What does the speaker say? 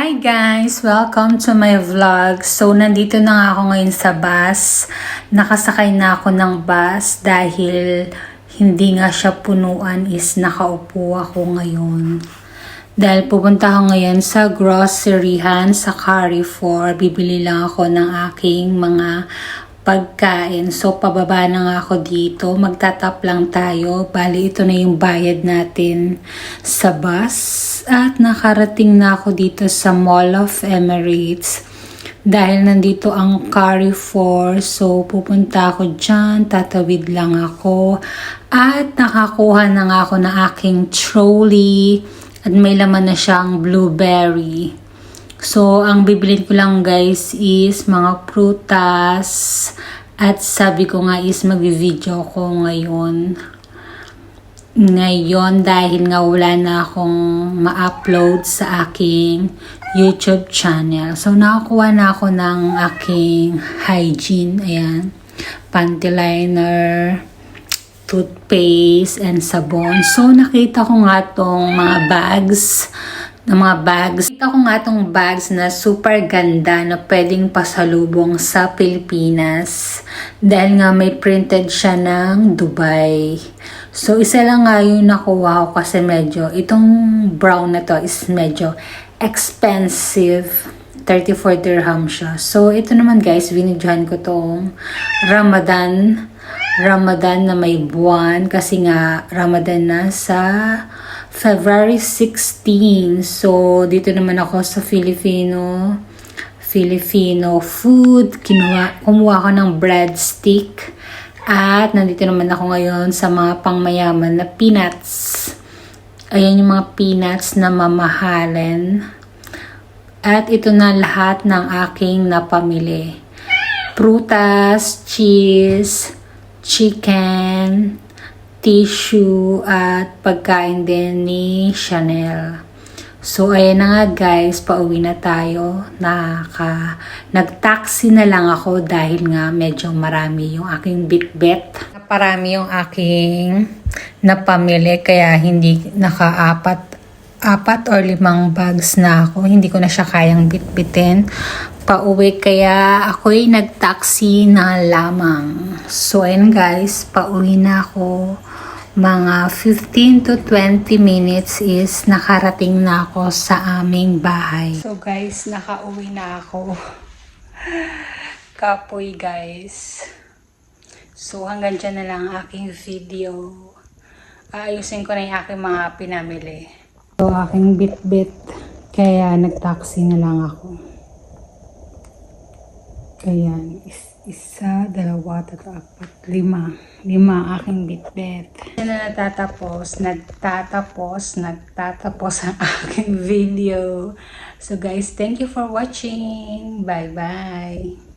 Hi guys! Welcome to my vlog. So, nandito na nga ako ngayon sa bus. Nakasakay na ako ng bus dahil hindi nga siya punuan is nakaupo ako ngayon. Dahil pupunta ako ngayon sa groceryhan sa Carrefour. Bibili lang ako ng aking mga pagkain. So, pababa na nga ako dito. Magtatap lang tayo. Bali, ito na yung bayad natin sa bus. At nakarating na ako dito sa Mall of Emirates. Dahil nandito ang Carrefour. So, pupunta ako dyan. Tatawid lang ako. At nakakuha na nga ako ng aking trolley. At may laman na siyang blueberry. So, ang bibilin ko lang guys is mga prutas. At sabi ko nga is mag-video ko ngayon. Dahil nga wala na akong ma-upload sa aking YouTube channel. So, nakakuha na ako ng aking hygiene. Ayan. Panty liner, toothpaste, and sabon. So, nakita ko nga tong mga bags. Nakita ko nga tong bags na super ganda na pwedeng pasalubong sa Pilipinas. Dahil nga may printed siya ng Dubai. So, isa lang nga yung nakuha ko kasi medyo, itong brown na to is medyo expensive. 34 dirham siya. So, ito naman guys, binidyohan ko tong Ramadan na may buwan kasi nga Ramadan na sa February 16. So, dito naman ako sa Filipino food. Kumuha ko ng breadstick. At nandito naman ako ngayon sa mga pangmayaman na peanuts. Ayan yung mga peanuts na mamahalin. At ito na lahat ng aking napamili. Prutas, cheese, chicken, tissue, at pagkain din ni Chanel. So, ayan na nga guys, pauwi na tayo. Nag-taxi na lang ako dahil nga medyo marami yung aking bitbit. Parami yung aking napamili kaya hindi naka-apat or 5 bags na ako. Hindi ko na siya kayang bitbitin. Pauwi kaya ako'y nag-taxi na lamang. So, ayan guys, pauwi na ako. Mga 15 to 20 minutes is nakarating na ako sa aming bahay. So guys, nakauwi na ako. Kapoy guys. So hanggang dyan na lang aking video. Ayusin ko na yung aking mga pinamili. So aking bit-bit. Kaya nag-taxi na lang ako. Ayan, isa, dalawa, tatlo, apat, 5 aking bitbit. Yan na nagtatapos ang aking video. So guys, thank you for watching. Bye-bye.